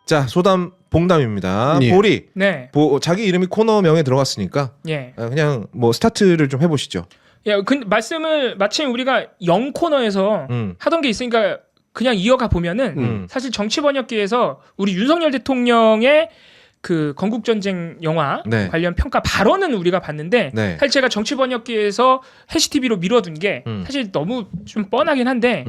자, 소담 봉담입니다. 예. 보리. 네. 자기 이름이 코너명에 들어갔으니까 예. 그냥 뭐 스타트를 좀 해보시죠. 야, 말씀을 마침 우리가 영 코너에서 하던 게 있으니까 그냥 이어가 보면은 사실 정치 번역기에서 우리 윤석열 대통령의 그 건국전쟁 영화 네. 관련 평가 발언은 우리가 봤는데 네. 사실 제가 정치 번역기에서 해시TV로 미뤄둔 게 사실 너무 좀 뻔하긴 한데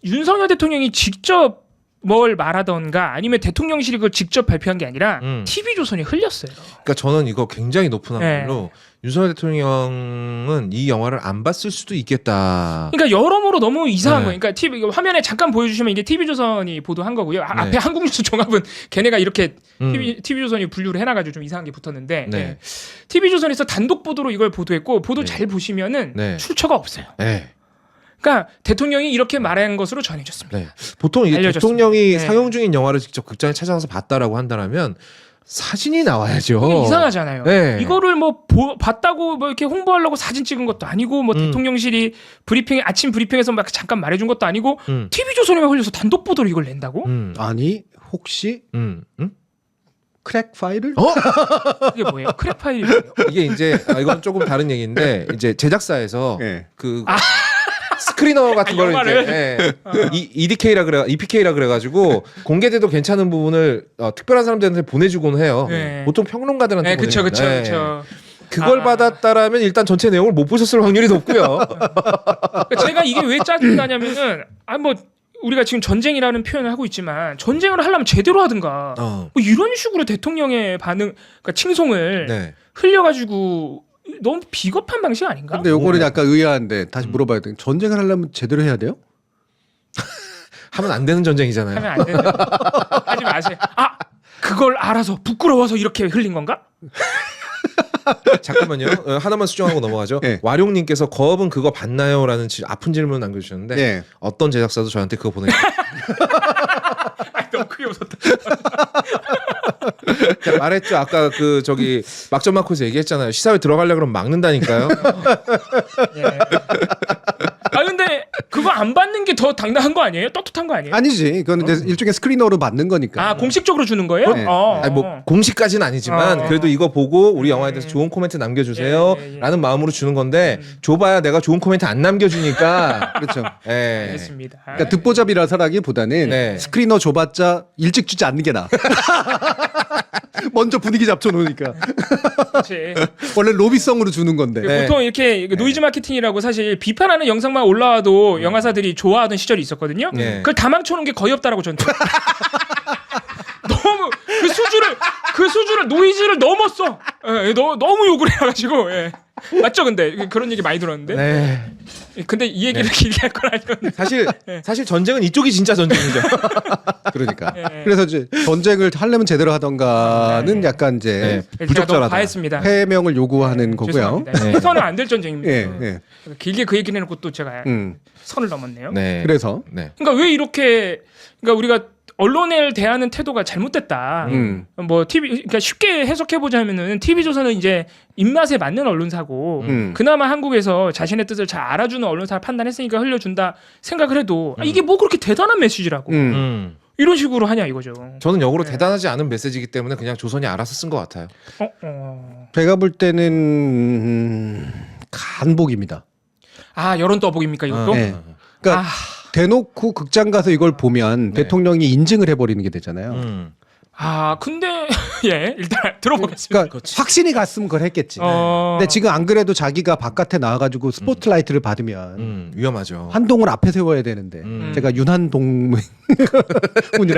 윤석열 대통령이 직접 뭘 말하던가 아니면 대통령실이 그걸 직접 발표한 게 아니라 TV조선이 흘렸어요. 그러니까 저는 이거 굉장히 높은 네. 확률로 윤석열 대통령은 이 영화를 안 봤을 수도 있겠다. 그러니까 여러모로 너무 이상한 네. 거예요. 그러니까 TV 이거 화면에 잠깐 보여주시면 이게 TV조선이 보도한 거고요. 네. 앞에 한국뉴스 종합은 걔네가 이렇게 TV조선이 분류를 해놔가지고 좀 이상한 게 붙었는데 네. 네. TV조선에서 단독 보도로 이걸 보도했고 보도 네. 잘 보시면은 네. 출처가 없어요. 네. 그러니까 대통령이 이렇게 말한 것으로 전해졌습니다. 네. 보통 이게 알려졌습니다. 대통령이 네. 상영 중인 영화를 직접 극장에 찾아가서 봤다라고 한다면 사진이 나와야죠. 이게 이상하잖아요. 네. 이거를 뭐 봤다고 뭐 이렇게 홍보하려고 사진 찍은 것도 아니고 뭐 대통령실이 아침 브리핑에서 막 잠깐 말해준 것도 아니고 TV조선에만 흘려서 단독 보도로 이걸 낸다고? 아니 혹시 크랙 파일을? 이게 뭐예요? 크랙 파일이 뭐예요? 이게 이제 이건 조금 다른 얘기인데 이제 제작사에서 네. 그 스크리너 같은 거를 영화를? 이제 EPK라 그래가지고 공개돼도 괜찮은 부분을 특별한 사람들한테 보내주곤 해요. 네. 보통 평론가들한테 네, 그렇죠, 보내니까. 네. 그렇죠. 그걸 받았다라면 일단 전체 내용을 못 보셨을 확률이 높고요. 그러니까 제가 이게 왜 짜증 나냐면은 뭐 우리가 지금 전쟁이라는 표현을 하고 있지만 전쟁을 하려면 제대로 하든가 뭐 이런 식으로 대통령의 그러니까 칭송을 네. 흘려가지고 너무 비겁한 방식 아닌가? 근데 요거는 약간 의아한데 다시 물어봐야 돼. 전쟁을 하려면 제대로 해야 돼요? 하면 안 되는 전쟁이잖아요. 하면 안 되는. 하지 마세요. 그걸 알아서 부끄러워서 이렇게 흘린 건가? 잠깐만요. 하나만 수정하고 넘어가죠. 네. 와룡님께서 거업은 그거 봤나요? 라는 아픈 질문 남겨주셨는데 네. 어떤 제작사도 저한테 그거 보내요. 너무 크게 웃었다. 말했죠. 아까 막전 마크에서 얘기했잖아요. 시사회 들어가려고 그러면 막는다니까요. 예. 근데 그거 안 받는 게 더 당당한 거 아니에요? 떳떳한 거 아니에요? 아니지. 그건 이제 일종의 스크리너로 받는 거니까. 공식적으로 주는 거예요? 네. 아니 뭐 공식까지는 아니지만 그래도 이거 보고 우리 영화에 대해서 좋은 코멘트 남겨주세요. 예. 라는 마음으로 주는 건데 줘봐야 내가 좋은 코멘트 안 남겨주니까. 그렇죠. 예. 알겠습니다. 그러니까 듣보잡이라서라기보다는 네. 스크리너 줘봤자 일찍 주지 않는 게 나아. 먼저 분위기 잡쳐놓으니까. 그렇지. 원래 로비성으로 주는 건데. 네. 보통 이렇게 노이즈 마케팅이라고 사실 비판하는 영상만 올라와도 영화사들이 좋아하던 시절이 있었거든요. 네. 그걸 다 망쳐놓은 게 거의 없다라고 저는 너무 그 수준을 노이즈를 넘었어. 예, 너무 욕을 해가지고 맞죠? 근데 그런 얘기 많이 들었는데. 네. 근데 이 얘기를 길게 할 건 아니었는데. 사실 전쟁은 이쪽이 진짜 전쟁이죠. 그러니까. 예. 그래서 이제 전쟁을 하려면 제대로 하던가는 약간 이제 네. 부적절하다. 과했습니다. 해명을 요구하는 거고요. 죄송합니다. 해서는 안 될 전쟁입니다. 예, 예. 길게 그 얘기를 해놓고 또 제가 음. 선을 넘었네요. 네. 그래서 네. 그러니까 왜 이렇게 우리가 언론을 대하는 태도가 잘못됐다. 뭐 그러니까 쉽게 해석해 보자면은 TV조선은 이제 입맛에 맞는 언론사고 그나마 한국에서 자신의 뜻을 잘 알아주는 언론사를 판단했으니까 흘려준다 생각을 해도 이게 뭐 그렇게 대단한 메시지라고 이런 식으로 하냐 이거죠. 저는 역으로 대단하지 않은 메시지이기 때문에 그냥 조선이 알아서 쓴 것 같아요. 제가 볼 때는 간복입니다. 여론 떠보기입니까 이것도? 네. 그러니까 대놓고 극장 가서 이걸 보면 네. 대통령이 인증을 해버리는 게 되잖아요. 근데 일단 들어보겠습니다. 그러니까 확신이 갔으면 그걸 했겠지. 근데 지금 안 그래도 자기가 바깥에 나와가지고 스포트라이트를 받으면 위험하죠. 한동을 앞에 세워야 되는데 제가 윤한동문이라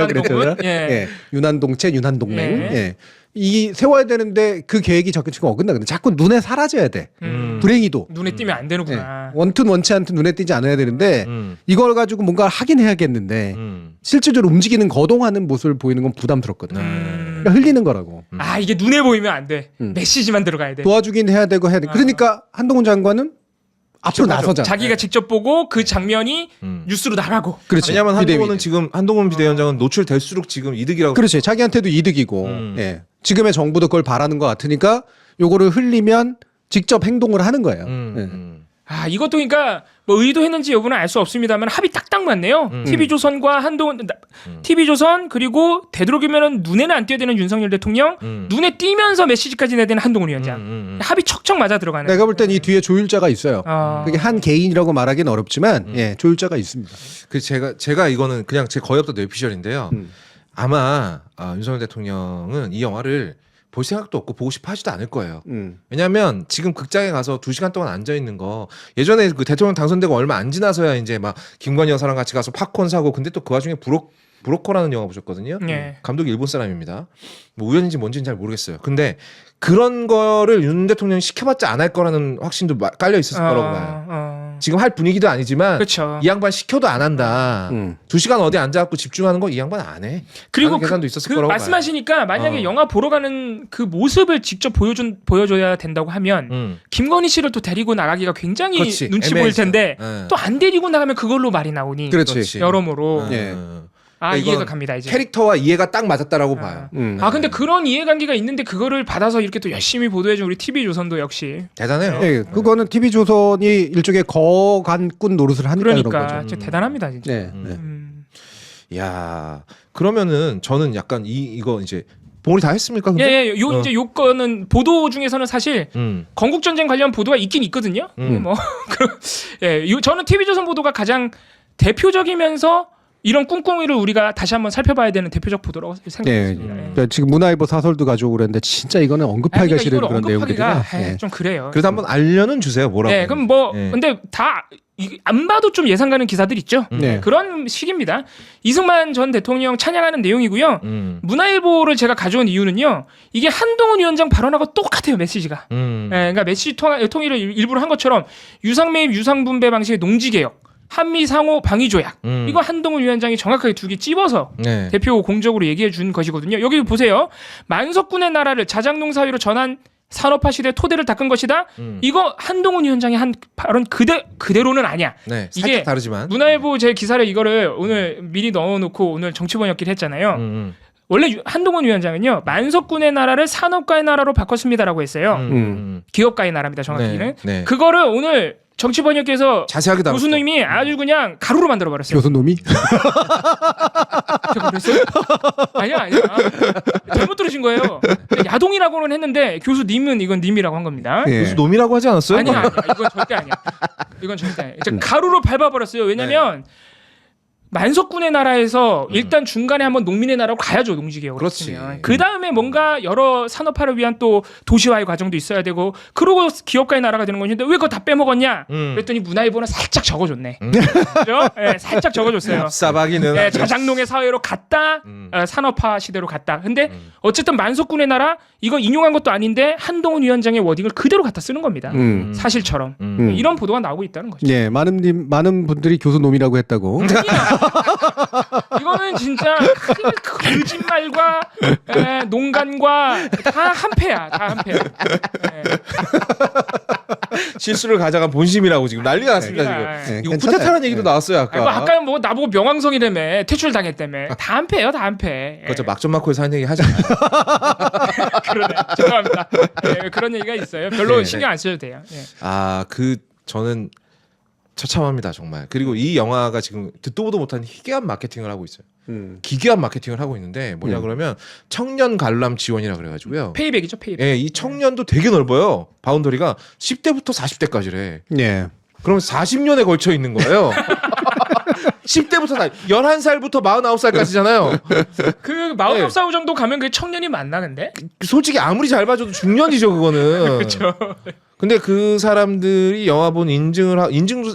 그랬잖아요. 예. 윤한동체 윤한동맹. 예. 예. 이 세워야 되는데 그 계획이 자꾸 지금 어긋나거든. 자꾸 눈에 사라져야 돼. 불행히도. 눈에 띄면 안 되는구나. 원튼 원치 않든 눈에 띄지 않아야 되는데 이걸 가지고 뭔가 하긴 해야겠는데 실질적으로 움직이는 거동하는 모습을 보이는 건 부담스럽거든. 그러니까 흘리는 거라고. 이게 눈에 보이면 안 돼. 메시지만 들어가야 돼. 도와주긴 해야 되고 해야 돼. 그러니까 한동훈 장관은 앞으로 나서잖아. 자기가 직접 보고 그 장면이 뉴스로 나가고. 그렇지. 왜냐하면 한동훈은 비대위는. 지금 한동훈 비대위원장은 노출될수록 지금 이득이라고. 그렇지. 자기한테도 이득이고. 예. 지금의 정부도 그걸 바라는 것 같으니까 요거를 흘리면 직접 행동을 하는 거예요. 예. 이것도 그러니까 뭐 의도했는지 여부는 알 수 없습니다만 합이 딱딱 맞네요. TV조선과 한동훈, TV조선 그리고 되도록이면 눈에는 안 띄어야 되는 윤석열 대통령, 눈에 띄면서 메시지까지 내야 되는 한동훈 위원장. 합이 척척 맞아 들어가는. 내가 볼 땐 이 뒤에 조율자가 있어요. 그게 한 개인이라고 말하기는 어렵지만 예, 조율자가 있습니다. 그 제가 이거는 그냥 제 거의 없던 뇌피셜인데요. 아마 윤석열 대통령은 이 영화를 볼 생각도 없고 보고 싶어 하지도 않을 거예요. 왜냐하면 지금 극장에 가서 2시간 동안 앉아 있는 거 예전에 그 대통령 당선되고 얼마 안 지나서야 이제 막 김건희 여사랑 같이 가서 팝콘 사고 근데 또 그 와중에 브로커라는 영화 보셨거든요. 네. 감독이 일본 사람입니다. 뭐 우연인지 뭔지는 잘 모르겠어요. 근데 그런 거를 윤 대통령이 시켜봤자 안 할 거라는 확신도 깔려 있었을 거라고 봐요. 지금 할 분위기도 아니지만 그렇죠. 이 양반 시켜도 안 한다. 2시간 어디 앉아갖고 집중하는 거 이 양반 안 해. 그리고 계산도 있었을 그 거라고 말씀하시니까 만약에 영화 보러 가는 그 모습을 직접 보여줘야 된다고 하면 김건희 씨를 또 데리고 나가기가 굉장히 그렇지. 눈치 애매해서. 보일 텐데 네. 또 안 데리고 나가면 그걸로 말이 나오니 그렇지. 여러모로 예. 그러니까 이해가 이건 갑니다 이제. 캐릭터와 이해가 딱 맞았다라고 봐요. 근데 그런 이해관계가 있는데 그거를 받아서 이렇게 또 열심히 보도해준 우리 TV조선도 역시 대단해요. 예, 그거는 TV조선이 일종의 거간꾼 노릇을 하니까 그런 그러니까 거죠. 진짜 대단합니다 진짜. 네. 야 그러면은 저는 약간 이거 이제 봉우리 다 했습니까? 근데? 이제 요거는 보도 중에서는 사실 건국 전쟁 관련 보도가 있긴 있거든요. 뭐 저는 TV조선 보도가 가장 대표적이면서 이런 꿍꿍이를 우리가 다시 한번 살펴봐야 되는 대표적 보도라고 네. 생각합니다. 그러니까 지금 문화일보 사설도 가져오고 그랬는데 진짜 이거는 언급하기가 싫은 그런 내용들이라. 예. 좀 그래요. 그래도 한번 알려는 주세요. 뭐라고? 네, 그럼 뭐 예. 근데 다 안 봐도 좀 예상 가는 기사들 있죠. 네. 그런 식입니다. 이승만 전 대통령 찬양하는 내용이고요. 문화일보를 제가 가져온 이유는요. 이게 한동훈 위원장 발언하고 똑같아요 메시지가. 그러니까 메시지 통일을 일부러 한 것처럼 유상매입 유상분배 방식의 농지개혁. 한미 상호 방위 조약. 이거 한동훈 위원장이 정확하게 두 개 찝어서 네. 대표 공적으로 얘기해 준 것이거든요. 여기 보세요. 만석군의 나라를 자장농 사회로 전환 산업화 시대 토대를 닦은 것이다. 이거 한동훈 위원장이 한 발언 그대로는 아니야. 네, 이게 살짝 다르지만 문화일보 제 기사를 이거를 오늘 미리 넣어놓고 오늘 정치번역기를 했잖아요. 원래 한동훈 위원장은요. 만석군의 나라를 산업가의 나라로 바꿨습니다라고 했어요. 기업가의 나라입니다. 정확히는. 네. 그거를 오늘 정치번역기에서 자세하게 다뤘어. 교수님이 아주 그냥 가루로 만들어 버렸어요. 교수놈이? 제가 그랬어요? 아니야. 잘못 들으신 거예요. 야동이라고는 했는데 교수님은 이건 님이라고 한 겁니다. 예. 무슨 놈이라고 하지 않았어요? 아니야. 이건 절대 아니야. 이건 절대 아니야. 제가 가루로 밟아버렸어요. 왜냐면 만석군의 나라에서 일단 중간에 한번 농민의 나라로 가야죠. 농지개혁을 그렇지. 했으면. 그 다음에 뭔가 여러 산업화를 위한 또 도시화의 과정도 있어야 되고 그러고 기업가의 나라가 되는 것인데 왜 그거 다 빼먹었냐? 그랬더니 문화일보는 살짝 적어줬네. 그죠? 네, 살짝 적어줬어요. 싸박이는 네, 자장농의 사회로 갔다 산업화 시대로 갔다. 근데 어쨌든 만석군의 나라 이거 인용한 것도 아닌데 한동훈 위원장의 워딩을 그대로 갖다 쓰는 겁니다. 사실처럼 이런 보도가 나오고 있다는 거죠. 예, 많은 분들이 교수놈이라고 했다고. 이거는 진짜 거짓말과 농간과 다 한패야. 다 한패야. 실수를 가져간 본심이라고 지금 난리가 났습니다 지금. 네, 이거 괜찮아요. 쿠데타라는 얘기도 나왔어요 아까. 아까 뭐 나보고 명왕성이라며 퇴출당했다며. 다 한패요. 다 한패. 그거 막전막고에서 한 얘기 하잖아요. 그러네. 죄송합니다. 그런 얘기가 있어요. 별로 신경 안 써도 돼요. 저는 처참합니다 정말. 그리고 이 영화가 지금 듣도 보도 못한 희귀한 마케팅을 하고 있어요. 기괴한 마케팅을 하고 있는데 뭐냐 그러면 청년 관람 지원이라 그래가지고요. 페이백이죠. 페이백. 예, 이 청년도 되게 넓어요. 바운더리가 10대부터 40대까지래. 예. 그럼 40년에 걸쳐 있는 거예요. 10대부터 11살부터 49살까지잖아요. 그 49살 정도 가면 그게 청년이 맞나 근데? 솔직히 아무리 잘 봐줘도 중년이죠 그거는. 그렇죠. 근데 그 사람들이 영화 본 인증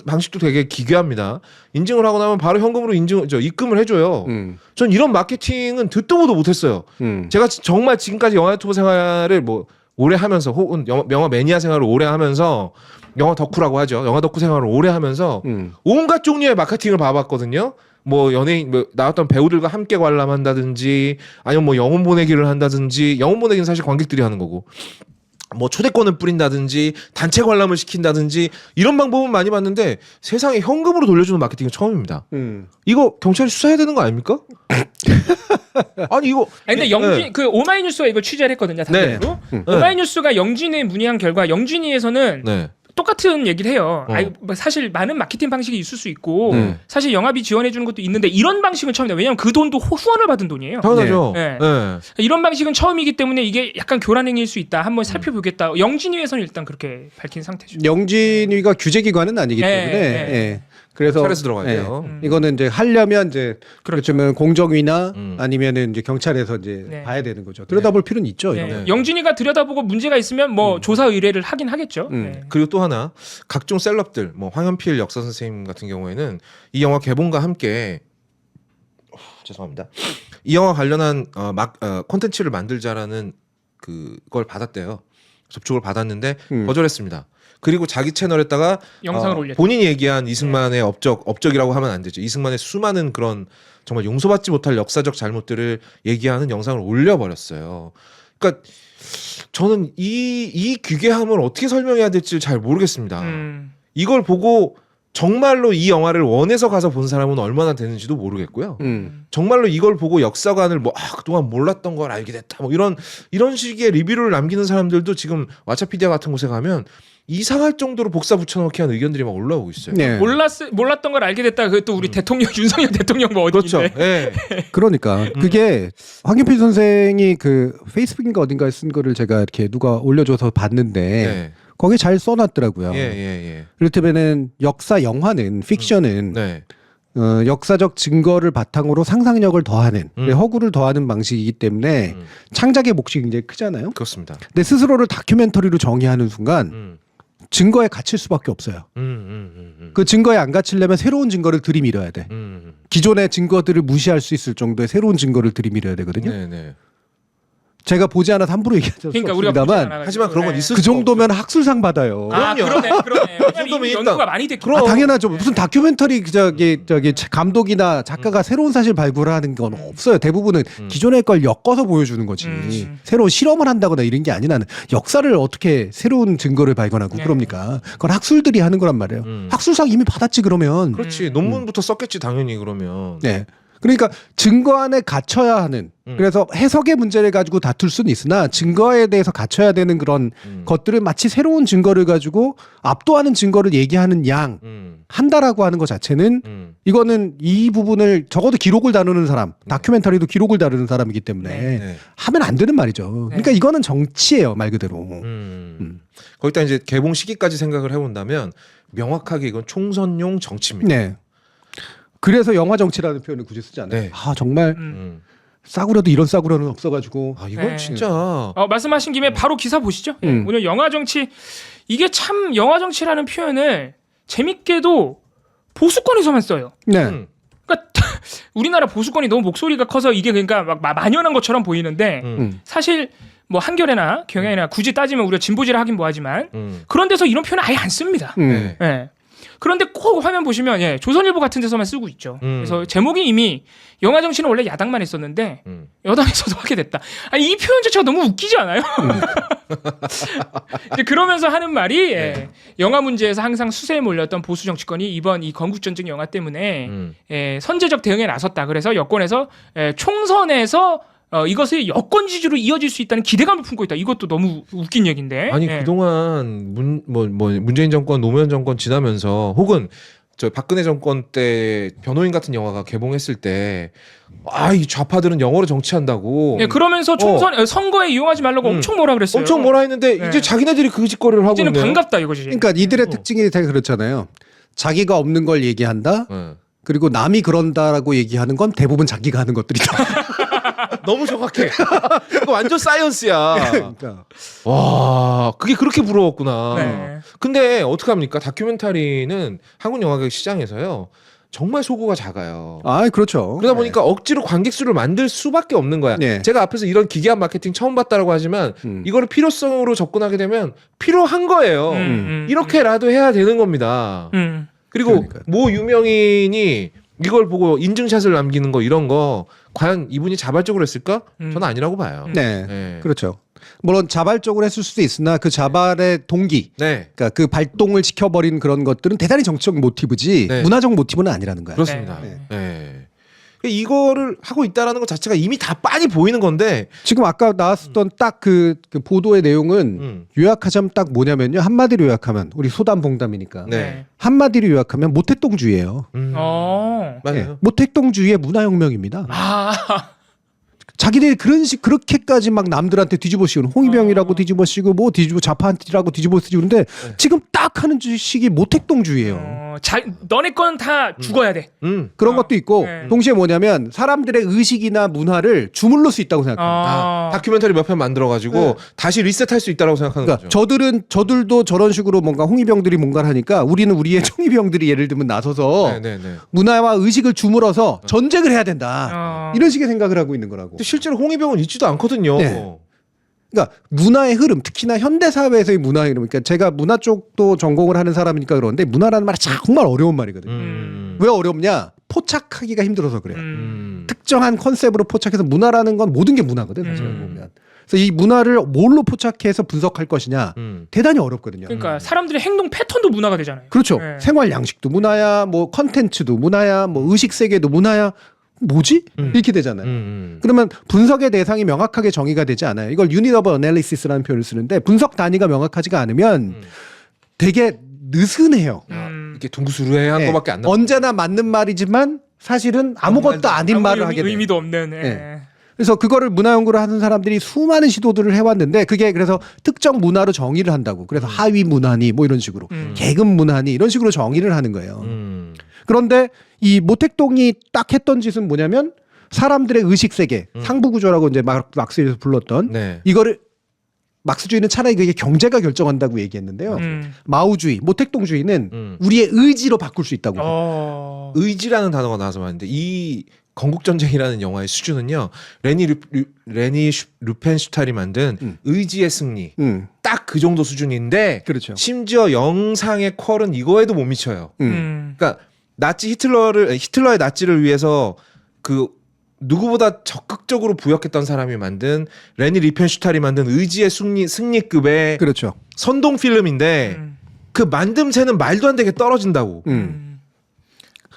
방식도 되게 기괴합니다. 인증을 하고 나면 바로 현금으로 입금을 해줘요. 전 이런 마케팅은 듣도 보도 못했어요. 제가 정말 지금까지 영화 유튜브 생활을 뭐 오래 하면서 혹은 영화 매니아 생활을 오래 하면서 영화 덕후라고 하죠. 영화 덕후 생활을 오래 하면서 온갖 종류의 마케팅을 봐봤거든요. 뭐 연예인 나왔던 배우들과 함께 관람한다든지 아니면 뭐 영혼 보내기를 한다든지 영혼 보내기는 사실 관객들이 하는 거고 뭐 초대권을 뿌린다든지 단체 관람을 시킨다든지 이런 방법은 많이 봤는데 세상에 현금으로 돌려주는 마케팅은 처음입니다. 이거 경찰이 수사해야 되는 거 아닙니까? 아니 이거 근데 영진 그 오마이뉴스가 이걸 취재를 했거든요. 단독으로. 오마이뉴스가 영진에 문의한 결과 영진이에서는 똑같은 얘기를 해요. 뭐 사실 많은 마케팅 방식이 있을 수 있고 사실 영화비 지원해 주는 것도 있는데 이런 방식은 처음이다. 왜냐하면 그 돈도 후원을 받은 돈이에요. 당연하죠. 네. 이런 방식은 처음이기 때문에 이게 약간 교란행위일 수 있다. 한번 살펴보겠다. 영진위에서는 일단 그렇게 밝힌 상태죠. 영진위가 규제기관은 아니기 때문에 예. 그래서 차례에서 들어가야 돼요. 이거는 이제 하려면 이제 그렇죠. 그렇죠. 공정위나 아니면은 이제 경찰에서 이제 봐야 되는 거죠. 들여다볼 필요는 있죠. 이런. 영진이가 들여다보고 문제가 있으면 뭐 조사 의뢰를 하긴 하겠죠. 그리고 또 하나 각종 셀럽들 뭐 황현필 역사 선생님 같은 경우에는 이 영화 개봉과 함께 죄송합니다. 이 영화 관련한 콘텐츠를 만들자라는 그걸 받았대요. 접촉을 받았는데 거절했습니다. 그리고 자기 채널에다가 영상을 올렸죠. 본인이 얘기한 이승만의 업적이라고 하면 안 되죠. 이승만의 수많은 그런 정말 용서받지 못할 역사적 잘못들을 얘기하는 영상을 올려버렸어요. 그러니까 저는 이 기괴함을 어떻게 설명해야 될지 잘 모르겠습니다. 이걸 보고 정말로 이 영화를 원해서 가서 본 사람은 얼마나 되는지도 모르겠고요. 정말로 이걸 보고 역사관을 그동안 몰랐던 걸 알게 됐다. 뭐 이런 식의 리뷰를 남기는 사람들도 지금 왓챠피디아 같은 곳에 가면 이상할 정도로 복사 붙여넣기 한 의견들이 막 올라오고 있어요. 네. 몰랐던 걸 알게 됐다. 그것도 우리 대통령 윤석열 대통령 뭐 어디인데. 그렇죠. 네. 그러니까 그게 황현필 선생이 그 페이스북인가 어딘가에 쓴 거를 제가 이렇게 누가 올려줘서 봤는데 네. 거기에 잘 써놨더라고요. 예. 이를테면은 역사 영화는 픽션은 네. 역사적 증거를 바탕으로 상상력을 더하는 허구를 더하는 방식이기 때문에 창작의 몫이 굉장히 크잖아요. 그렇습니다. 근데 스스로를 다큐멘터리로 정의하는 순간 증거에 갇힐 수밖에 없어요. 그 증거에 안 갇히려면 새로운 증거를 들이밀어야 돼. 기존의 증거들을 무시할 수 있을 정도의 새로운 증거를 들이밀어야 되거든요. 네네. 제가 보지 않아서 함부로 얘기하지 그러니까 우리가 보지 않습니다만 않아가지고. 하지만 그런 건 있을 그 수가 정도면 학술상 받아요. 그러네. 왜냐면 정도면 이미 일단 연구가 많이 됐고. 그럼. 당연하죠. 무슨 다큐멘터리 저기 감독이나 작가가 새로운 사실 발굴을 하는 건 없어요. 대부분은 기존의 걸 엮어서 보여주는 거지. 새로운 실험을 한다거나 이런 게 아니라는 역사를 어떻게 새로운 증거를 발견하고 그럽니까? 그건 학술들이 하는 거란 말이에요. 학술상 이미 받았지 그러면. 그렇지. 논문부터 썼겠지 당연히 그러면. 네. 그러니까 증거 안에 갇혀야 하는 그래서 해석의 문제를 가지고 다툴 수는 있으나 증거에 대해서 갖춰야 되는 그런 것들을 마치 새로운 증거를 가지고 압도하는 증거를 얘기하는 양 한다라고 하는 것 자체는 이거는 이 부분을 적어도 기록을 다루는 사람 다큐멘터리도 기록을 다루는 사람이기 때문에 네. 하면 안 되는 말이죠. 그러니까 이거는 정치예요 말 그대로. 거기다 이제 개봉 시기까지 생각을 해본다면 명확하게 이건 총선용 정치입니다. 네. 그래서 영화 정치라는 표현을 굳이 쓰지 않아요. 네. 아 정말 싸구려도 이런 싸구려는 없어가지고. 이건 네. 진짜. 말씀하신 김에 바로 기사 보시죠. 오늘 영화 정치 이게 참 영화 정치라는 표현을 재밌게도 보수권에서만 써요. 네. 그러니까 우리나라 보수권이 너무 목소리가 커서 이게 그러니까 막 만연한 것처럼 보이는데 사실 뭐 한겨레나 경향이나 굳이 따지면 우리가 진보지를 하긴 뭐하지만 그런 데서 이런 표현 아예 안 씁니다. 네. 그런데 꼭 화면 보시면 조선일보 같은 데서만 쓰고 있죠. 그래서 제목이 이미 영화 정치는 원래 야당만 했었는데 여당에서도 하게 됐다. 아니 이 표현 자체가 너무 웃기지 않아요? 이제 그러면서 하는 말이 영화 문제에서 항상 수세에 몰렸던 보수 정치권이 이번 이 건국전쟁 영화 때문에 선제적 대응에 나섰다. 그래서 여권에서 총선에서 이것이 여권 지지로 이어질 수 있다는 기대감을 품고 있다. 이것도 너무 웃긴 얘기인데. 아니 그동안 문재인 정권, 노무현 정권 지나면서 혹은 저 박근혜 정권 때 변호인 같은 영화가 개봉했을 때 이 좌파들은 영어로 정치한다고. 그러면서 총선 선거에 이용하지 말라고 엄청 뭐라 그랬어요. 엄청 뭐라 했는데 이제 자기네들이 그 짓거리를 하고 이제는 있네요. 반갑다 이거지. 그러니까 이들의 특징이 되게 그렇잖아요. 자기가 없는 걸 얘기한다. 그리고 남이 그런다라고 얘기하는 건 대부분 자기가 하는 것들이다. 너무 정확해. 이거 완전 사이언스야. 그러니까. 와, 그게 그렇게 부러웠구나. 네. 근데 어떡합니까? 다큐멘터리는 한국 영화계 시장에서요. 정말 소구가 작아요. 그렇죠. 그러다 보니까 억지로 관객 수를 만들 수밖에 없는 거야. 네. 제가 앞에서 이런 기괴한 마케팅 처음 봤다라고 하지만 이거를 필요성으로 접근하게 되면 필요한 거예요. 이렇게라도 해야 되는 겁니다. 그리고 그러니까요. 모 유명인이 이걸 보고 인증샷을 남기는 거 이런 거 과연 이분이 자발적으로 했을까? 저는 아니라고 봐요. 네. 그렇죠. 물론 자발적으로 했을 수도 있으나 그 자발의 동기, 네. 그러니까 그 발동을 지켜버린 그런 것들은 대단히 정치적 모티브지 네. 문화적 모티브는 아니라는 거야. 그렇습니다. 네. 네. 이거를 하고 있다라는 것 자체가 이미 다 빤히 보이는 건데 지금 아까 나왔었던 딱 그 보도의 내용은 요약하자면 딱 뭐냐면요. 한마디로 요약하면 우리 소담봉담이니까 네. 한마디로 요약하면 모택동주의예요. 맞아요. 네. 모택동주의의 문화혁명입니다. 아. 자기들이 그렇게까지 막 남들한테 뒤집어 씌우는 홍위병이라고 뒤집어 씌우고 뭐 뒤집어 좌파한테라고 뒤집어 씌우는데 지금 딱 하는 식이 모택동주의예요. 너네 건 다 죽어야 돼. 그런 것도 있고 네. 동시에 뭐냐면 사람들의 의식이나 문화를 주물러 수 있다고 생각합니다. 다큐멘터리 몇 편 만들어가지고 다시 리셋할 수 있다라고 생각하는 그러니까 거죠. 저들도 저런 식으로 뭔가 홍위병들이 뭔가를 하니까 우리는 우리의 청위병들이 예를 들면 나서서 네네네. 문화와 의식을 주물어서 전쟁을 해야 된다. 이런 식의 생각을 하고 있는 거라고. 근데 실제로 홍위병은 있지도 않거든요. 네. 그러니까 문화의 흐름, 특히나 현대 사회에서의 문화의 흐름. 그러니까 제가 문화 쪽도 전공을 하는 사람이니까 그러는데 문화라는 말이 정말 어려운 말이거든요. 왜 어렵냐? 포착하기가 힘들어서 그래요. 특정한 컨셉으로 포착해서 문화라는 건 모든 게 문화거든. 사실 보면. 그래서 이 문화를 뭘로 포착해서 분석할 것이냐 대단히 어렵거든요. 그러니까 사람들의 행동 패턴도 문화가 되잖아요. 그렇죠. 네. 생활 양식도 문화야, 뭐 컨텐츠도 문화야, 뭐 의식 세계도 문화야. 뭐지? 이렇게 되잖아요. 그러면 분석의 대상이 명확하게 정의가 되지 않아요. 이걸 unit of analysis라는 표현을 쓰는데 분석 단위가 명확하지가 않으면 되게 느슨해요. 이렇게 둥그스루해한 네. 거밖에 안 나. 언제나 맞는 말이지만 사실은 아무것도 아닌 아무 말을 하게 돼요. 의미도 없는. 네. 그래서 그거를 문화 연구를 하는 사람들이 수많은 시도들을 해왔는데 그게 그래서 특정 문화로 정의를 한다고. 그래서 하위 문화니 뭐 이런 식으로 계급 문화니 이런 식으로 정의를 하는 거예요. 그런데 이 모택동이 딱 했던 짓은 뭐냐면 사람들의 의식 세계, 상부 구조라고 이제 막스에서 불렀던 네. 이거를 막스주의는 차라리 그게 경제가 결정한다고 얘기했는데요. 마오주의, 모택동주의는 우리의 의지로 바꿀 수 있다고. 의지라는 단어가 나와서 말인데 이 건국전쟁이라는 영화의 수준은요. 레니 루펜슈탈이 만든 의지의 승리 딱 그 정도 수준인데 그렇죠. 심지어 영상의 퀄은 이거에도 못 미쳐요. 그러니까 히틀러의 나치를 위해서 그 누구보다 적극적으로 부역했던 사람이 만든 레니 리펜슈탈이 만든 의지의 승리급의 그렇죠. 선동 필름인데 그 만듦새는 말도 안 되게 떨어진다고.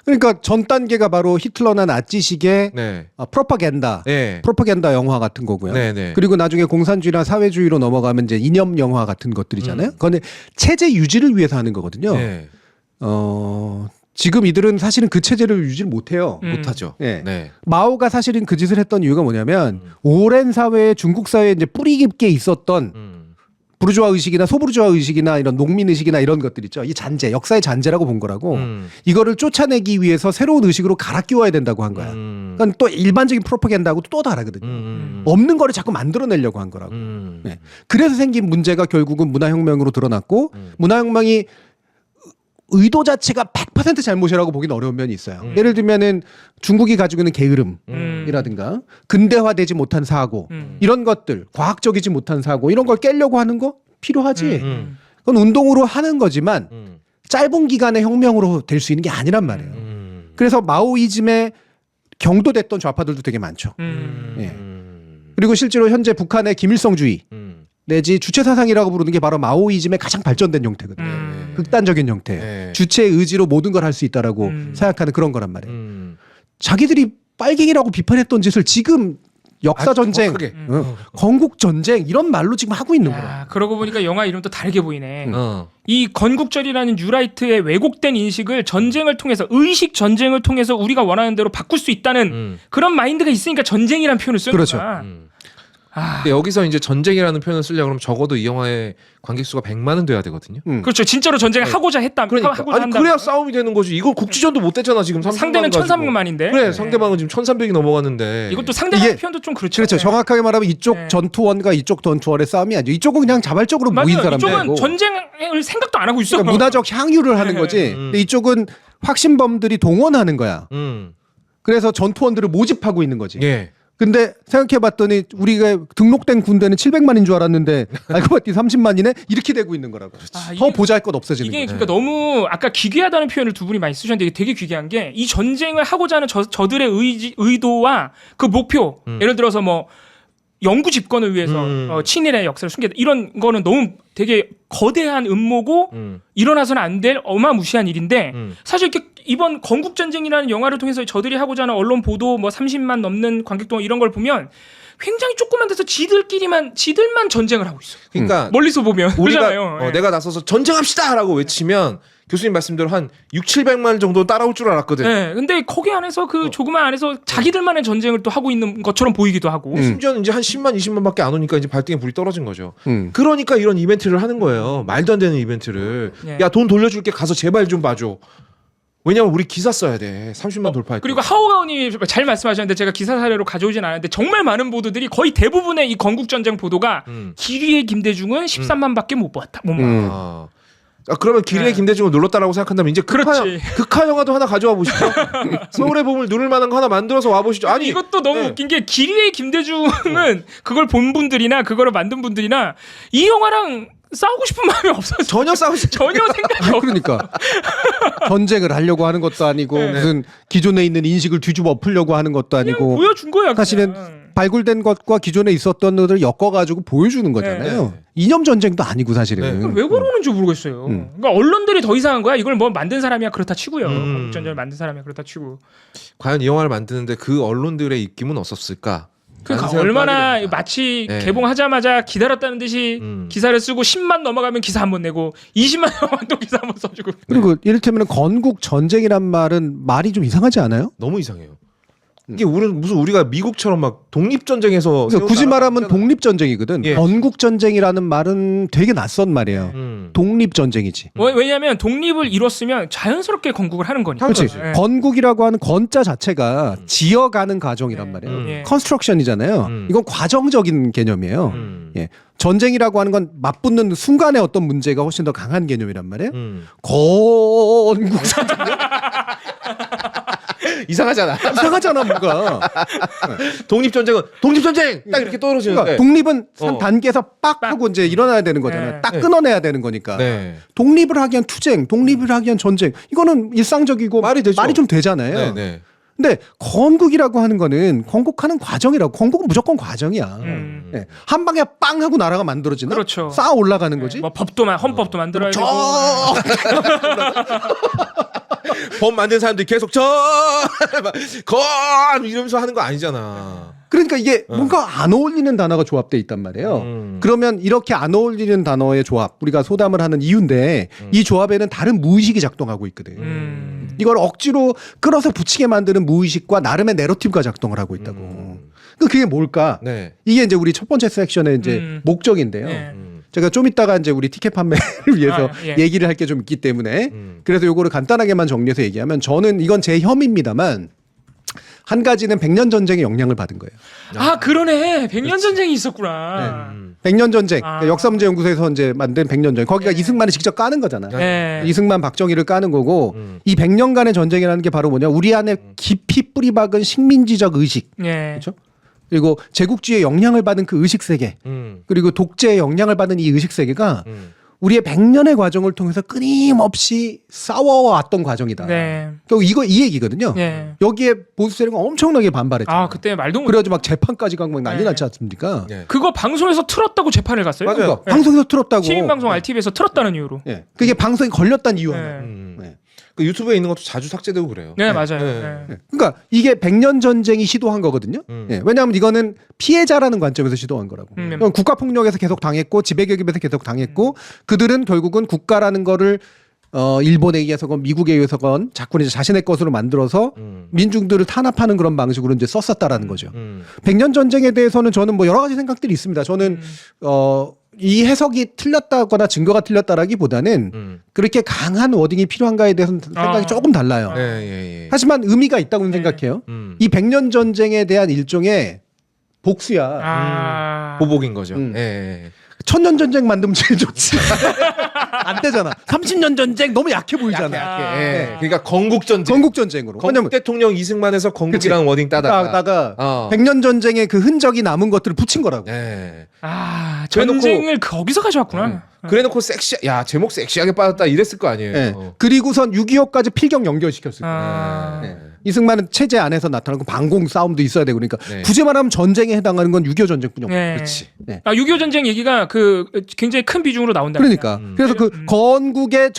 그러니까 전 단계가 바로 히틀러나 나치식의 네. 프로파간다, 네. 프로파간다 영화 같은 거고요. 네네. 그리고 나중에 공산주의나 사회주의로 넘어가면 이제 이념 영화 같은 것들이잖아요. 그건 체제 유지를 위해서 하는 거거든요. 네. 지금 이들은 사실은 그 체제를 유지를 못해요. 못하죠. 네. 네. 마오가 사실은 그 짓을 했던 이유가 뭐냐면 오랜 사회에 중국 사회에 이제 뿌리 깊게 있었던 부르주아 의식이나 소부르주아 의식이나 이런 농민 의식이나 이런 것들 있죠. 이 잔재, 역사의 잔재라고 본 거라고. 이거를 쫓아내기 위해서 새로운 의식으로 갈아 끼워야 된다고 한 거야. 그건 또 일반적인 프로파간다하고도 또 다르거든요. 없는 거를 자꾸 만들어내려고 한 거라고. 네. 그래서 생긴 문제가 결국은 문화혁명으로 드러났고 문화혁명이 의도 자체가 100% 잘못이라고 보기는 어려운 면이 있어요. 예를 들면은 중국이 가지고 있는 게으름이라든가 근대화되지 못한 사고 이런 것들, 과학적이지 못한 사고 이런 걸 깨려고 하는 거 필요하지. 그건 운동으로 하는 거지만 짧은 기간의 혁명으로 될 수 있는 게 아니란 말이에요. 그래서 마오이즘에 경도됐던 좌파들도 되게 많죠. 예. 그리고 실제로 현재 북한의 김일성주의 내지 주체사상이라고 부르는 게 바로 마오이즘의 가장 발전된 형태거든요. 극단적인 형태. 주체의 의지로 모든 걸 할 수 있다라고 생각하는 그런 거란 말이에요. 자기들이 빨갱이라고 비판했던 짓을 지금 역사전쟁, 건국전쟁 이런 말로 지금 하고 있는 거야. 그러고 보니까 영화 이름도 다르게 보이네. 이 건국절이라는 뉴라이트의 왜곡된 인식을 전쟁을 통해서 의식 전쟁을 통해서 우리가 원하는 대로 바꿀 수 있다는 그런 마인드가 있으니까 전쟁이라는 표현을 쓰는 그렇죠. 거야. 근데 여기서 이제 전쟁이라는 표현을 쓰려고 그러면 적어도 이 영화의 관객수가 100만은 돼야 되거든요. 그렇죠. 진짜로 전쟁을 하고자 했다. 그러니까 하고자 아니 한다. 그래야 싸움이 되는 거지. 이거 국지전도 못 됐잖아 지금. 상대는 1,300만인데. 그래 상대방은 지금 1,300이 넘어갔는데. 이것도 상대방 표현도 좀 그렇죠. 그렇죠. 정확하게 말하면 이쪽 전투원과 이쪽 전투원의 싸움이 아니죠. 이쪽은 그냥 자발적으로 모인 사람들이고. 이쪽은 전쟁을 생각도 안 하고 있어. 그러니까 문화적 향유를 하는 거지. 근데 이쪽은 확신범들이 동원하는 거야. 그래서 전투원들을 모집하고 있는 거지. 예. 근데 생각해봤더니 우리가 등록된 군대는 700만인 줄 알았는데 알고 봤더니 30만이네 이렇게 되고 있는 거라고. 더 보잘것 없어지는 이게 거예요. 그러니까 너무 아까 기괴하다는 표현을 두 분이 많이 쓰셨는데 이게 되게 기괴한 게 이 전쟁을 하고자 하는 저들의 의도와 그 목표 예를 들어서 뭐 영구 집권을 위해서 친일의 역사를 숨기다 이런 거는 너무 되게 거대한 음모고 일어나서는 안 될 어마무시한 일인데 사실 이렇게 이번 건국전쟁이라는 영화를 통해서 저들이 하고자 하는 언론 보도 뭐 30만 넘는 관객동 이런 걸 보면 굉장히 조그만 데서 지들만 전쟁을 하고 있어. 그러니까 멀리서 보면 우리가 그러잖아요. 내가 나서서 전쟁합시다라고 외치면 교수님 말씀대로 한 6,700만 정도 따라올 줄 알았거든. 네, 근데 거기 안에서 그 조그만 안에서 자기들만의 전쟁을 또 하고 있는 것처럼 보이기도 하고. 심지어는 이제 한 10만, 20만밖에 안 오니까 이제 발등에 불이 떨어진 거죠. 그러니까 이런 이벤트를 하는 거예요. 말도 안 되는 이벤트를. 예. 야, 돈 돌려줄게. 가서 제발 좀 봐줘. 왜냐면 우리 기사 써야 돼. 30만 돌파했다. 그리고 하오가오님 잘 말씀하셨는데 제가 기사 사례로 가져오진 않았는데 정말 많은 보도들이 거의 대부분의 이 건국전쟁 보도가 기리의 김대중은 13만밖에 못 봤다. 못 봤다. 그러면 기리의 네. 김대중을 눌렀다라고 생각한다면 이제 극하 영화도 하나 가져와 보시죠. 서울의 봄을 누를 만한 거 하나 만들어서 와 보시죠. 아니 이것도 너무 웃긴 게 기리의 김대중은 그걸 본 분들이나 그거를 만든 분들이나 이 영화랑 싸우고 싶은 마음이 없어서 전혀 싸우지 전혀 생각이 없어. 그러니까 전쟁을 하려고 하는 것도 아니고 네. 무슨 기존에 있는 인식을 뒤집어 엎으려고 하는 것도 그냥 아니고 보여준 거야. 사실은 그냥. 발굴된 것과 기존에 있었던 것들을 엮어가지고 보여주는 거잖아요. 네. 이념 전쟁도 아니고 사실은. 네. 왜 그러는지 모르겠어요. 그러니까 언론들이 더 이상한 거야. 이걸 뭐 만든 사람이야 그렇다 치고요. 건국전쟁을 만든 사람이야 그렇다 치고. 과연 이 영화를 만드는데 그 언론들의 입김은 없었을까? 그러니까 라는 얼마나 생각도 하게 됩니다. 마치 네. 개봉하자마자 기다렸다는 듯이 기사를 쓰고 10만 넘어가면 기사 한 번 내고 20만 넘어가면 또 기사 한 번 써주고. 그리고 이를테면 건국 전쟁이란 말은 말이 좀 이상하지 않아요? 너무 이상해요. 이게 우리가 미국처럼 막 독립전쟁에서 그러니까 굳이 말하면 독립전쟁이거든. 예. 건국전쟁이라는 말은 되게 낯선 말이에요. 독립전쟁이지. 왜냐하면 독립을 이뤘으면 자연스럽게 건국을 하는 거니까. 그렇지. 당연하지. 예. 건국이라고 하는 건자 자체가 지어가는 과정이란 말이에요. 예. 컨스트럭션이잖아요. 이건 과정적인 개념이에요. 예. 전쟁이라고 하는 건 맞붙는 순간의 어떤 문제가 훨씬 더 강한 개념이란 말이에요. 건국전쟁 이상하잖아. 이상하잖아 뭔가. 독립전쟁은 독립전쟁 딱 이렇게 떨어지는데. 그러니까 독립은 한 어. 단계에서 빡 하고 이제 일어나야 되는 거잖아요. 네. 딱 네. 끊어내야 되는 거니까. 네. 독립을 하기 위한 투쟁, 독립을 하기 위한 전쟁. 이거는 일상적이고 말이 되죠. 말이 좀 되잖아요. 네, 네. 근데 건국이라고 하는 거는 건국하는 과정이라고. 건국은 무조건 과정이야. 예. 한 방에 빵 하고 나라가 만들어지나? 그렇죠. 쌓아 올라가는 거지. 뭐 헌법도 만들어야 되고. 법 만든 사람들이 계속 건 이러면서 하는 거 아니잖아. 그러니까 이게 뭔가 안 어울리는 단어가 조합돼 있단 말이에요. 그러면 이렇게 안 어울리는 단어의 조합, 우리가 소담을 하는 이유인데 이 조합에는 다른 무의식이 작동하고 있거든. 이걸 억지로 끌어서 붙이게 만드는 무의식과 나름의 내러티브가 작동을 하고 있다고. 그게 뭘까? 네. 이게 이제 우리 첫 번째 섹션의 이제 목적인데요. 네. 제가 좀 이따가 이제 우리 티켓 판매를 위해서 예. 얘기를 할 게 좀 있기 때문에 그래서 요거를 간단하게만 정리해서 얘기하면 저는 이건 제 혐의입니다만 한 가지는 100년 전쟁의 영향을 받은 거예요. 아 그러네. 100년 전쟁이 있었구나. 100년 전쟁, 아. 그러니까 역사문제연구소에서 이제 만든 100년 전쟁. 거기가 이승만이 직접 까는 거잖아. 네. 이승만, 박정희를 까는 거고 이 100년간의 전쟁이라는 게 바로 뭐냐? 우리 안에 깊이 뿌리박은 식민지적 의식, 예. 그렇죠? 그리고 제국주의의 영향을 받은 그 의식 세계, 그리고 독재의 영향을 받은 이 의식 세계가 우리의 100년의 과정을 통해서 끊임없이 싸워왔던 과정이다. 네. 그리고 이 얘기거든요. 예. 여기에 보수 세력은 엄청나게 반발했죠. 아 그때 말도 못. 그래가지고 막 재판까지 가고 막 난리 네. 났지 않습니까? 네. 그거 방송에서 틀었다고 재판을 갔어요. 맞아요. 그러니까 예. 방송에서 틀었다고. 시민 방송 RTV에서 틀었다는 이유로. 예. 그게 방송에 걸렸다는 이유 하나. 네. 네. 그 유튜브에 있는 것도 자주 삭제되고 그래요. 네, 맞아요. 네. 네. 그러니까 이게 100년 전쟁이 시도한 거거든요. 예. 왜냐하면 이거는 피해자라는 관점에서 시도한 거라고. 그럼 국가폭력에서 계속 당했고 지배개입에서 계속 당했고 그들은 결국은 국가라는 거를 일본에 의해서건 미국에 의해서건 자꾸 이제 자신의 것으로 만들어서 민중들을 탄압하는 그런 방식으로 이제 썼었다라는 거죠. 100년 전쟁에 대해서는 저는 뭐 여러 가지 생각들이 있습니다. 저는 이 해석이 틀렸다거나 증거가 틀렸다라기보다는 그렇게 강한 워딩이 필요한가에 대해서는 생각이 조금 달라요. 네, 예, 예. 하지만 의미가 있다고는 생각해요. 이 100년 전쟁에 대한 일종의 복수야. 아. 보복인 거죠. 예, 예. 천년 전쟁 만들면 제일 좋지. 안 되잖아. 30년 전쟁 너무 약해 보이잖아. 약해. 예. 그러니까 건국전쟁. 건국 전쟁으로. 건국 대통령 이승만에서 건국이라는 워딩 따다가 100년 전쟁의 그 흔적이 남은 것들을 붙인 거라고. 예. 아 그래놓고- 전쟁을 거기서 가져왔구나. 그래놓고 야 제목 섹시하게 빠졌다 이랬을 거 아니에요. 네. 그리고선 6.25까지 필경 연결시켰을 거예요. 아. 네. 이승만은 체제 안에서 나타나고 방공 싸움도 있어야 되고 그러니까 네. 굳이 말하면 전쟁에 해당하는 건 6.25 전쟁뿐이 없어요. 네. 그렇지. 네. 6.25 전쟁 얘기가 굉장히 큰 비중으로 나온다. 그러니까 그래서 그 건국의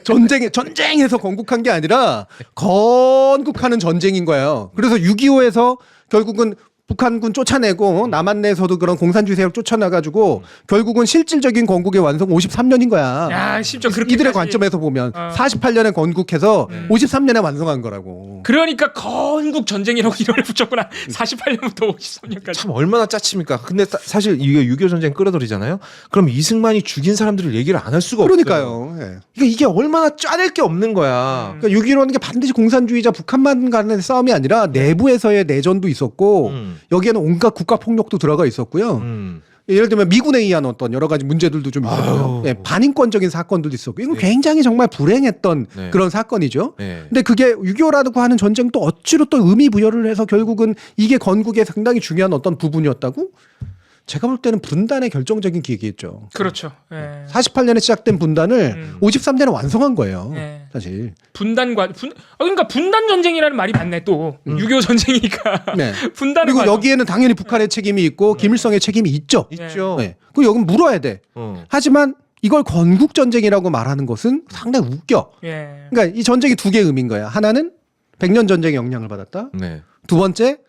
전쟁에서 건국한 게 아니라 건국하는 전쟁인 거예요. 그래서 6.25에서 결국은 북한군 쫓아내고 남한 내에서도 그런 공산주의 세력 쫓아나가지고 결국은 실질적인 건국의 완성 53년인 거야. 야, 심지어 그렇게 이들의 관점에서 보면 48년에 건국해서 53년에 완성한 거라고. 그러니까 건국 전쟁이라고 이름을 붙였구나. 48년부터 53년까지. 참 얼마나 짜칩니까? 근데 사실 이게 6.25 전쟁 끌어들이잖아요. 그럼 이승만이 죽인 사람들을 얘기를 안 할 수가 없어요. 그러니까요. 예. 그러니까 이게 얼마나 짜낼 게 없는 거야. 그러니까 6.15라는 게 반드시 공산주의자 북한만 간의 싸움이 아니라 내부에서의 내전도 있었고 여기에는 온갖 국가 폭력도 들어가 있었고요. 예를 들면 미군에 의한 어떤 여러 가지 문제들도 좀 있었고요. 예, 반인권적인 사건들도 있었고 이건 굉장히 정말 불행했던 네. 그런 사건이죠. 네. 근데 그게 6.25라고 하는 전쟁도 억지로 또 의미 부여를 해서 결국은 이게 건국에 상당히 중요한 어떤 부분이었다고? 제가 볼 때는 분단의 결정적인 계기였죠. 그렇죠. 예. 48년에 시작된 분단을 53년에 완성한 거예요. 예. 사실. 그러니까 분단 전쟁이라는 말이 맞네 또. 6.25 전쟁이니까. 네. 분단을 그리고 과정. 여기에는 당연히 북한의 책임이 있고 김일성의 책임이 있죠. 있죠. 네. 그리고 여긴 물어야 돼. 하지만 이걸 건국 전쟁이라고 말하는 것은 상당히 웃겨. 예. 그러니까 이 전쟁이 두 개의 의미인 거야. 하나는 100년 전쟁의 영향을 받았다. 네. 두 번째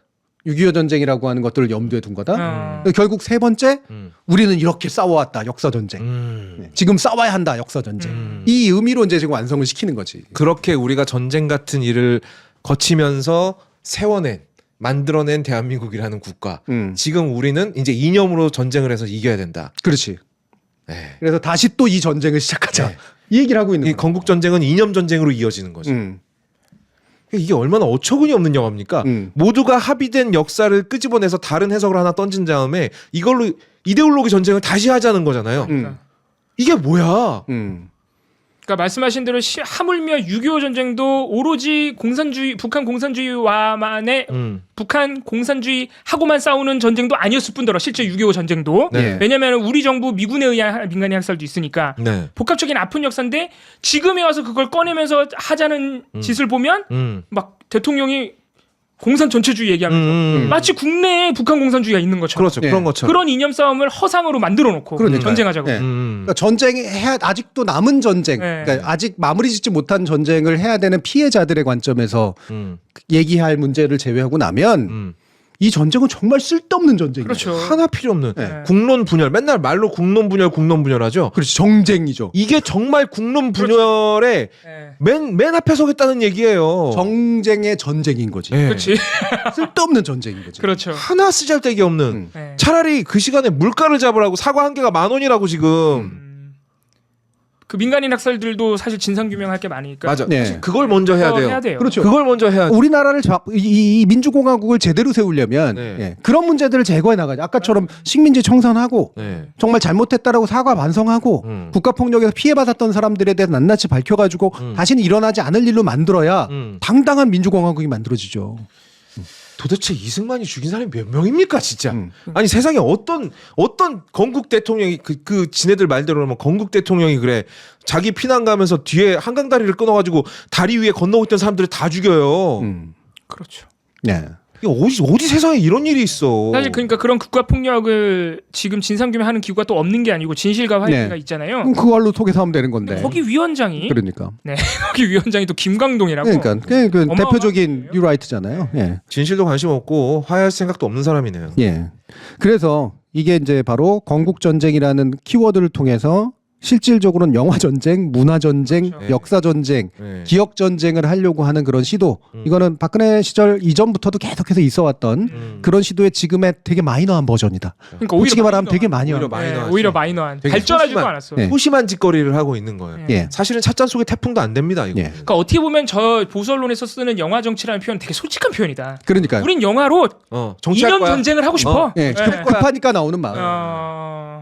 6.25 전쟁이라고 하는 것들을 염두에 둔 거다. 결국 세 번째 우리는 이렇게 싸워왔다. 역사 전쟁. 네. 지금 싸워야 한다. 역사 전쟁. 이 의미로 이제 지금 완성을 시키는 거지. 그렇게 우리가 전쟁 같은 일을 거치면서 만들어낸 대한민국이라는 국가. 지금 우리는 이제 이념으로 전쟁을 해서 이겨야 된다. 그렇지. 네. 그래서 다시 또 이 전쟁을 시작하자. 네. 이 얘기를 하고 있는 이 거야. 건국 전쟁은 이념 전쟁으로 이어지는 거죠. 이게 얼마나 어처구니 없는 영화입니까? 모두가 합의된 역사를 끄집어내서 다른 해석을 하나 던진 다음에 이걸로 이데올로기 전쟁을 다시 하자는 거잖아요. 이게 뭐야? 그러니까 말씀하신 대로 하물며 6.25 전쟁도 오로지 북한 공산주의와만의 북한 공산주의하고만 싸우는 전쟁도 아니었을 뿐더러 실제 6.25 전쟁도 네. 왜냐하면 우리 정부 미군에 의한 민간인 학살도 있으니까 네. 복합적인 아픈 역사인데 지금에 와서 그걸 꺼내면서 하자는 짓을 보면 막 대통령이 공산 전체주의 얘기하면서 마치 국내에 북한 공산주의가 있는 것처럼 그렇죠. 네. 그런 것처럼. 그런 이념 싸움을 허상으로 만들어 놓고 그러니까요. 전쟁하자고. 네. 그러니까 전쟁이 아직도 남은 전쟁, 네. 그러니까 아직 마무리 짓지 못한 전쟁을 해야 되는 피해자들의 관점에서 얘기할 문제를 제외하고 나면 이 전쟁은 정말 쓸데없는 전쟁이에요. 그렇죠. 하나 필요 없는 네. 국론 분열. 맨날 말로 국론 분열 하죠. 그렇지, 정쟁이죠. 이게 정말 국론 분열의 네. 맨 앞에 서겠다는 얘기예요. 정쟁의 전쟁인 거지. 네. 그렇지. 쓸데없는 전쟁인 거지. 그렇죠. 하나 쓰잘데기 없는. 네. 차라리 그 시간에 물가를 잡으라고 사과 한 개가 10,000원이라고 지금. 그 민간인 학살들도 사실 진상 규명할 게 많으니까. 맞아. 네. 그걸 먼저 해야 돼요. 해야 돼요. 그렇죠. 그걸 먼저 해야 돼. 우리나라를 이 민주공화국을 제대로 세우려면 네. 예, 그런 문제들을 제거해 나가죠. 아까처럼 식민지 청산하고 네. 정말 잘못했다라고 사과 반성하고 국가폭력에서 피해받았던 사람들에 대해서 낱낱이 밝혀가지고 다시는 일어나지 않을 일로 만들어야 당당한 민주공화국이 만들어지죠. 도대체 이승만이 죽인 사람이 몇 명입니까, 진짜? 아니 세상에 어떤 건국 대통령이 그 지네들 말대로 하면 건국 대통령이 그래 자기 피난 가면서 뒤에 한강 다리를 끊어가지고 다리 위에 건너고 있던 사람들을 다 죽여요. 그렇죠. 네. 이게 어디 세상에 이런 일이 있어? 사실 그러니까 그런 국가 폭력을 지금 진상 규명하는 기구가 또 없는 게 아니고 진실과 화해가 네. 있잖아요. 그럼 그걸로 속에서 하면 되는 건데. 거기 위원장이 그러니까. 네 거기 위원장이 또 김광동이라고. 그러니까 그 어마어마한 대표적인 분이에요. 뉴라이트잖아요. 예. 진실도 관심 없고 화해할 생각도 없는 사람이네요. 예. 그래서 이게 이제 바로 건국 전쟁이라는 키워드를 통해서 실질적으로는 영화 전쟁, 문화 전쟁, 그렇죠. 역사 전쟁, 네. 기억 전쟁을 하려고 하는 그런 시도. 이거는 박근혜 시절 이전부터도 계속해서 있어왔던 그런 시도의 지금의 되게 마이너한 버전이다. 그러니까 솔직히 오히려 말하면 되게 마이너한. 오히려 마이너하죠. 오히려 마이너한 되게 발전하지도 소심한- 않았어. 네. 소심한 짓거리를 하고 있는 거예요. 예. 사실은 찻잔 속에 태풍도 안 됩니다. 이거. 예. 그러니까 어떻게 보면 저 보수 언론에서 쓰는 영화 정치라는 표현 되게 솔직한 표현이다. 그러니까요. 우린 영화로 정치할 이념 거야. 전쟁을 하고 싶어. 예. 네. 급하니까 나오는 마음.